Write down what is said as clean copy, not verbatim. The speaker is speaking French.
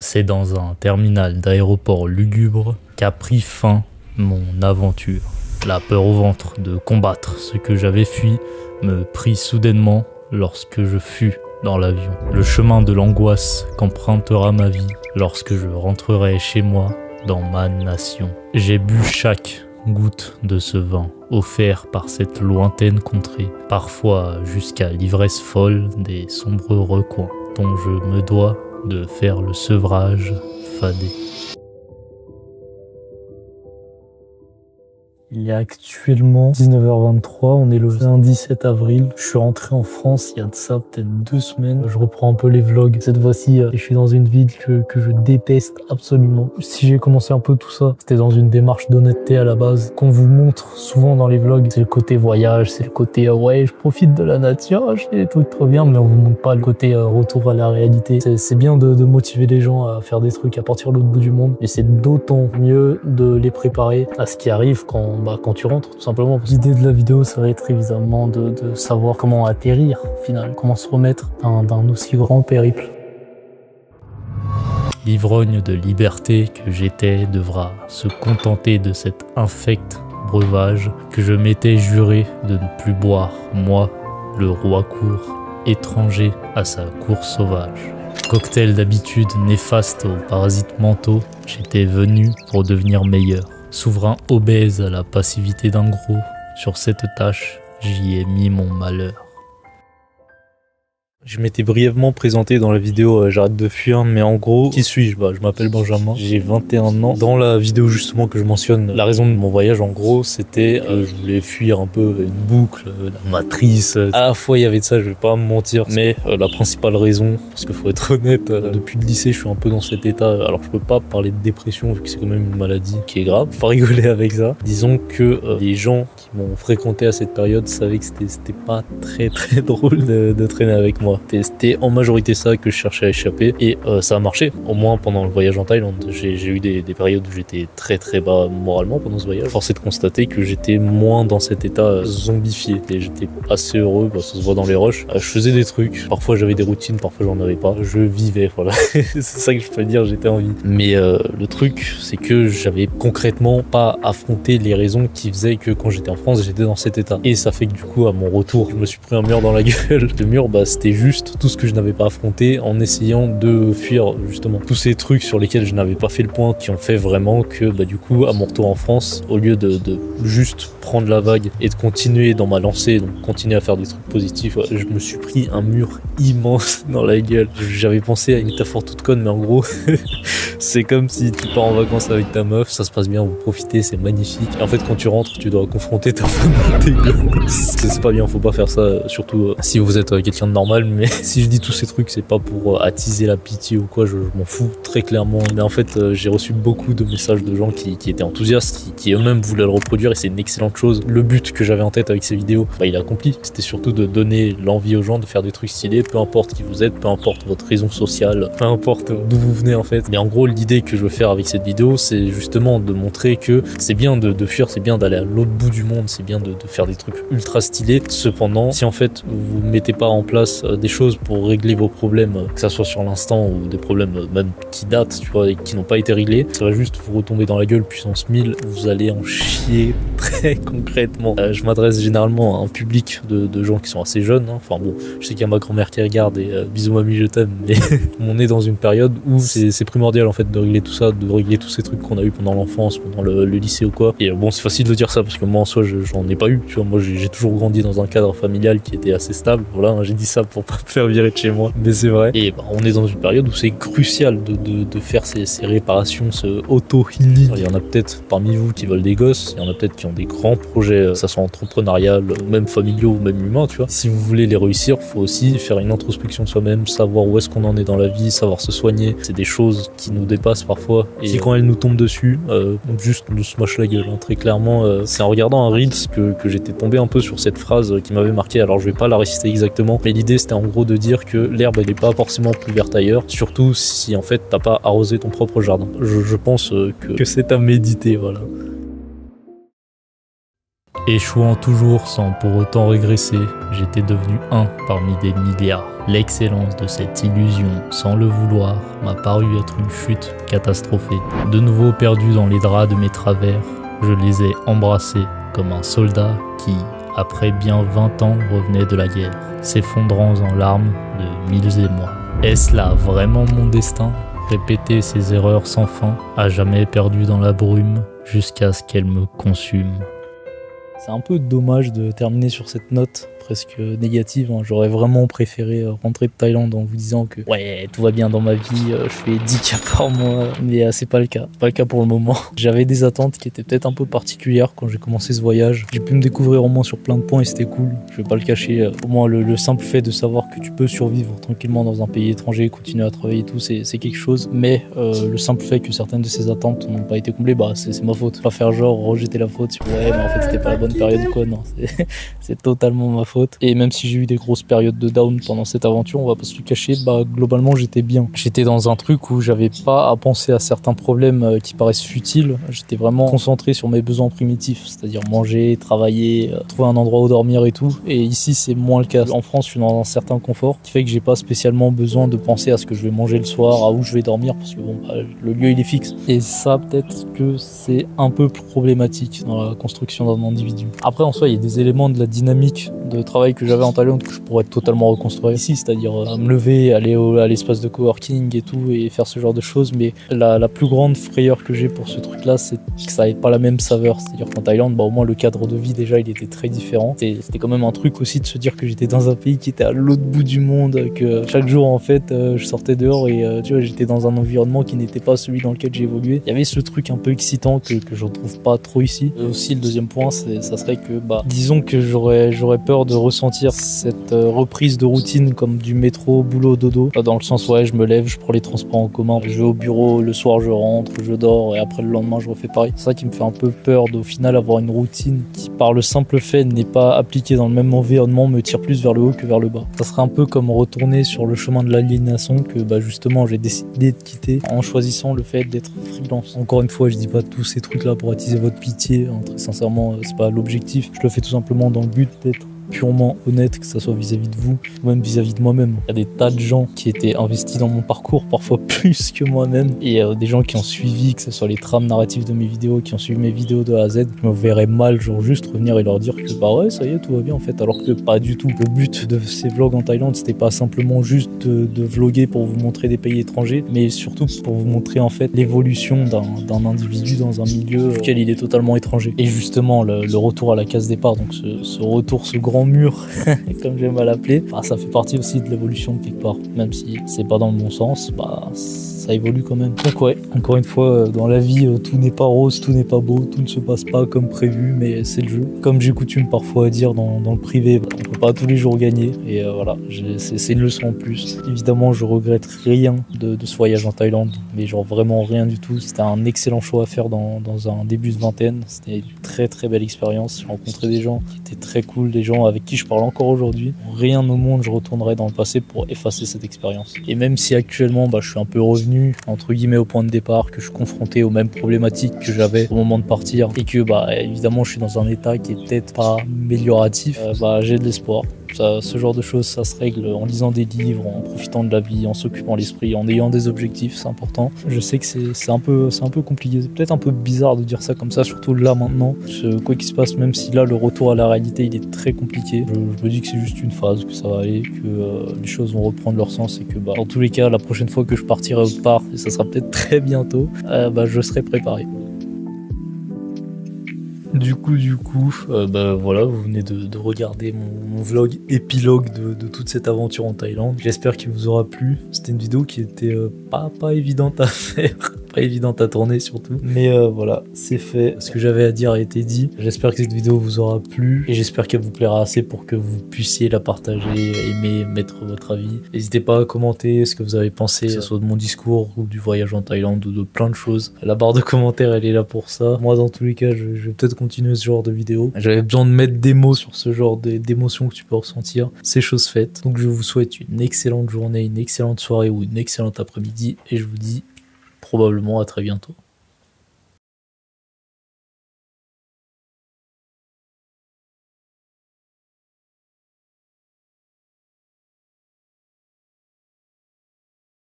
C'est dans un terminal d'aéroport lugubre qu'a pris fin mon aventure. La peur au ventre de combattre ce que j'avais fui me prit soudainement lorsque je fus dans l'avion. Le chemin de l'angoisse qu'empruntera ma vie lorsque je rentrerai chez moi dans ma nation. J'ai bu chaque goutte de ce vin offert par cette lointaine contrée, parfois jusqu'à l'ivresse folle des sombres recoins dont je me dois de faire le sevrage fadé. Il est actuellement 19h23, on est le lundi 7 avril. Je suis rentré en France il y a de ça peut-être 2 semaines. Je reprends un peu les vlogs. Cette fois-ci, je suis dans une ville que je déteste absolument. Si j'ai commencé un peu tout ça, c'était dans une démarche d'honnêteté à la base. Qu'on vous montre souvent dans les vlogs, c'est le côté voyage, c'est le côté ouais, je profite de la nature, je fais des trucs trop bien, mais on vous montre pas le côté retour à la réalité. C'est bien de motiver les gens à faire des trucs, à partir de l'autre bout du monde, mais c'est d'autant mieux de les préparer à ce qui arrive quand tu rentres, tout simplement. L'idée de la vidéo, ça va être évidemment de savoir comment atterrir, au final, comment se remettre d'un aussi grand périple. L'ivrogne de liberté que j'étais devra se contenter de cet infect breuvage que je m'étais juré de ne plus boire, moi, le roi court, étranger à sa cour sauvage. Cocktail d'habitude néfaste aux parasites mentaux, j'étais venu pour devenir meilleur. Souverain obèse à la passivité d'un gros, sur cette tâche, j'y ai mis mon malheur. Je m'étais brièvement présenté dans la vidéo J'arrête de fuir, mais en gros, qui suis-je? Je m'appelle Benjamin, j'ai 21 ans. Dans la vidéo justement que je mentionne, la raison de mon voyage en gros, c'était je voulais fuir un peu une boucle, la matrice. À la fois il y avait de ça, je vais pas me mentir, mais la principale raison, parce qu'il faut être honnête, depuis le lycée je suis un peu dans cet état, alors je peux pas parler de dépression vu que c'est quand même une maladie qui est grave, faut pas rigoler avec ça. Disons que les gens qui m'ont fréquenté à cette période savaient que c'était pas très drôle de traîner avec moi. C'était en majorité ça que je cherchais à échapper et ça a marché. Au moins pendant le voyage en Thaïlande, j'ai eu des périodes où j'étais très bas moralement pendant ce voyage. Force est de constater que j'étais moins dans cet état zombifié et j'étais assez heureux, ça se voit dans les rushs. Je faisais des trucs, parfois j'avais des routines, parfois j'en avais pas. Je vivais, voilà. C'est ça que je peux dire, j'étais en vie. Mais le truc, c'est que j'avais concrètement pas affronté les raisons qui faisaient que quand j'étais en France, j'étais dans cet état. Et ça fait que du coup, à mon retour, je me suis pris un mur dans la gueule. Le mur, c'était juste tout ce que je n'avais pas affronté en essayant de fuir justement tous ces trucs sur lesquels je n'avais pas fait le point qui ont fait vraiment que du coup à mon retour en France, au lieu de juste prendre la vague et de continuer dans ma lancée, donc continuer à faire des trucs positifs, je me suis pris un mur immense dans la gueule. J'avais pensé à une métaphore toute conne, mais en gros c'est comme si tu pars en vacances avec ta meuf, ça se passe bien, vous profitez, c'est magnifique, et en fait quand tu rentres tu dois confronter ta femme dégueulasse. C'est pas bien, faut pas faire ça, surtout si vous êtes quelqu'un de normal. Mais si je dis tous ces trucs, c'est pas pour attiser la pitié ou quoi, je m'en fous très clairement. Mais en fait, j'ai reçu beaucoup de messages de gens qui étaient enthousiastes, qui eux-mêmes voulaient le reproduire, et c'est une excellente chose. Le but que j'avais en tête avec ces vidéos, il est accompli. C'était surtout de donner l'envie aux gens de faire des trucs stylés, peu importe qui vous êtes, peu importe votre raison sociale, peu importe d'où vous venez en fait. Mais en gros, l'idée que je veux faire avec cette vidéo, c'est justement de montrer que c'est bien de fuir, c'est bien d'aller à l'autre bout du monde, c'est bien de faire des trucs ultra stylés. Cependant, si en fait vous mettez pas en place des choses pour régler vos problèmes, que ça soit sur l'instant ou des problèmes même qui datent, tu vois, et qui n'ont pas été réglés, ça va juste vous retomber dans la gueule puissance 1000, vous allez en chier très concrètement. Je m'adresse généralement à un public de gens qui sont assez jeunes, hein. Enfin bon, je sais qu'il y a ma grand-mère qui regarde et bisous mamie, je t'aime, mais on est dans une période où c'est primordial en fait de régler tout ça, de régler tous ces trucs qu'on a eu pendant l'enfance, pendant le lycée ou quoi. Et bon, c'est facile de dire ça parce que moi en soi j'en ai pas eu, tu vois, moi j'ai toujours grandi dans un cadre familial qui était assez stable, voilà, hein, j'ai dit ça pour pas me faire virer de chez moi, mais c'est vrai. Et on est dans une période où c'est crucial de faire ces réparations, ce auto-healing. Il y en a peut-être parmi vous qui veulent des gosses, il y en a peut-être qui ont des grands projets, ça soit entrepreneurial, même familiaux ou même humains, tu vois. Si vous voulez les réussir, faut aussi faire une introspection de soi-même, savoir où est-ce qu'on en est dans la vie, savoir se soigner. C'est des choses qui nous dépassent parfois, et si quand elles nous tombent dessus, juste nous smash la gueule, hein. Très clairement, c'est en regardant un Reels que j'étais tombé un peu sur cette phrase qui m'avait marqué. Alors je vais pas la réciter exactement, mais l'idée c'était en gros de dire que l'herbe elle est pas forcément plus verte ailleurs, surtout si en fait t'as pas arrosé ton propre jardin. Je pense que c'est à méditer, voilà. Échouant toujours sans pour autant régresser, j'étais devenu un parmi des milliards. L'excellence de cette illusion, sans le vouloir, m'a paru être une chute catastrophée. De nouveau perdu dans les draps de mes travers, je les ai embrassés comme un soldat qui, après bien 20 ans, revenait de la guerre, s'effondrant en larmes de mille émois. Est-ce là vraiment mon destin ? Répéter ces erreurs sans fin, à jamais perdu dans la brume, jusqu'à ce qu'elles me consument. C'est un peu dommage de terminer sur cette note presque négative, hein. J'aurais vraiment préféré rentrer de Thaïlande en vous disant que ouais, tout va bien dans ma vie, je fais 10K par mois, mais c'est pas le cas, pour le moment. J'avais des attentes qui étaient peut-être un peu particulières quand j'ai commencé ce voyage. J'ai pu me découvrir au moins sur plein de points et c'était cool, je vais pas le cacher. Au moins le simple fait de savoir que tu peux survivre tranquillement dans un pays étranger, continuer à travailler et tout, c'est quelque chose, mais le simple fait que certaines de ces attentes n'ont pas été comblées, bah c'est ma faute. Pas faire genre rejeter la faute sur ouais mais en fait c'était pas la bonne période ou quoi, non, c'est totalement ma faute. Et même si j'ai eu des grosses périodes de down pendant cette aventure, on va pas se le cacher, bah globalement j'étais bien. J'étais dans un truc où j'avais pas à penser à certains problèmes qui paraissent futiles. J'étais vraiment concentré sur mes besoins primitifs, c'est-à-dire manger, travailler, trouver un endroit où dormir et tout. Et ici c'est moins le cas. En France je suis dans un certain confort qui fait que j'ai pas spécialement besoin de penser à ce que je vais manger le soir, à où je vais dormir, parce que bon, bah, le lieu il est fixe. Et ça peut-être que c'est un peu problématique dans la construction d'un individu. Après en soi il y a des éléments de la dynamique de travail que j'avais en Thaïlande que je pourrais totalement reconstruire ici, c'est-à-dire me lever, aller à l'espace de coworking et tout et faire ce genre de choses, mais la plus grande frayeur que j'ai pour ce truc là c'est que ça n'avait pas la même saveur, c'est-à-dire qu'en Thaïlande bah, au moins le cadre de vie déjà il était très différent, c'était quand même un truc aussi de se dire que j'étais dans un pays qui était à l'autre bout du monde, que chaque jour en fait je sortais dehors et tu vois j'étais dans un environnement qui n'était pas celui dans lequel j'ai évolué. Il y avait ce truc un peu excitant que je retrouve pas trop ici. Et aussi le deuxième point ça serait que bah disons que j'aurais peur de ressentir cette reprise de routine comme du métro, boulot, dodo, dans le sens ouais je me lève, je prends les transports en commun, je vais au bureau, le soir je rentre, je dors et après le lendemain je refais pareil. C'est ça qui me fait un peu peur d'au final avoir une routine qui par le simple fait n'est pas appliquée dans le même environnement me tire plus vers le haut que vers le bas. Ça serait un peu comme retourner sur le chemin de l'aliénation que bah justement j'ai décidé de quitter en choisissant le fait d'être freelance. Encore une fois je dis pas tous ces trucs là pour attiser votre pitié, hein, très sincèrement c'est pas l'objectif, je le fais tout simplement dans le but d'être purement honnête, que ça soit vis-à-vis de vous ou même vis-à-vis de moi-même. Il y a des tas de gens qui étaient investis dans mon parcours, parfois plus que moi-même, et des gens qui ont suivi, que ce soit les trames narratives de mes vidéos, qui ont suivi mes vidéos de A à Z. Je me verrais mal genre juste revenir et leur dire que bah ouais ça y est tout va bien en fait, alors que pas du tout. Le but de ces vlogs en Thaïlande c'était pas simplement juste de vlogger pour vous montrer des pays étrangers, mais surtout pour vous montrer en fait l'évolution d'un individu dans un milieu auquel il est totalement étranger. Et justement le retour à la case départ, donc ce retour, ce grand mur comme j'aime à l'appeler, bah, ça fait partie aussi de l'évolution quelque part, même si c'est pas dans le bon sens, bah ça évolue quand même. Donc ouais, encore une fois dans la vie tout n'est pas rose, tout n'est pas beau, tout ne se passe pas comme prévu, mais c'est le jeu. Comme j'ai coutume parfois à dire dans le privé, bah, on peut pas tous les jours gagner et voilà, c'est une leçon en plus. Évidemment je regrette rien de ce voyage en Thaïlande, mais genre vraiment rien du tout. C'était un excellent choix à faire dans un début de vingtaine, c'était une très très belle expérience. J'ai rencontré des gens qui étaient très cool, des gens avec qui je parle encore aujourd'hui. Rien au monde je retournerai dans le passé pour effacer cette expérience. Et même si actuellement bah, je suis un peu revenu entre guillemets au point de départ, que je suis confronté aux mêmes problématiques que j'avais au moment de partir et que bah évidemment je suis dans un état qui est peut-être pas amélioratif, bah j'ai de l'espoir. Ça, ce genre de choses, ça se règle en lisant des livres, en profitant de la vie, en s'occupant l'esprit, en ayant des objectifs, c'est important. Je sais que c'est un peu compliqué, c'est peut-être un peu bizarre de dire ça comme ça, surtout là maintenant. Quoi qu'il se passe, même si là le retour à la réalité il est très compliqué, je me dis que c'est juste une phase, que ça va aller, que les choses vont reprendre leur sens et que bah, dans tous les cas, la prochaine fois que je partirai autre part, et ça sera peut-être très bientôt, bah, je serai préparé. Du coup, bah voilà, vous venez de regarder mon vlog épilogue de toute cette aventure en Thaïlande. J'espère qu'il vous aura plu. C'était une vidéo qui était pas évidente à faire, pas évidente à tourner surtout. Mais voilà, c'est fait. Ce que j'avais à dire a été dit. J'espère que cette vidéo vous aura plu et j'espère qu'elle vous plaira assez pour que vous puissiez la partager, aimer, mettre votre avis. N'hésitez pas à commenter ce que vous avez pensé, que ce soit de mon discours ou du voyage en Thaïlande ou de plein de choses. La barre de commentaires, elle est là pour ça. Moi, dans tous les cas, je vais peut-être continuer ce genre de vidéo. J'avais besoin de mettre des mots sur ce genre d'émotions que tu peux ressentir. C'est chose faite. Donc je vous souhaite une excellente journée, une excellente soirée ou une excellente après-midi et je vous dis probablement à très bientôt.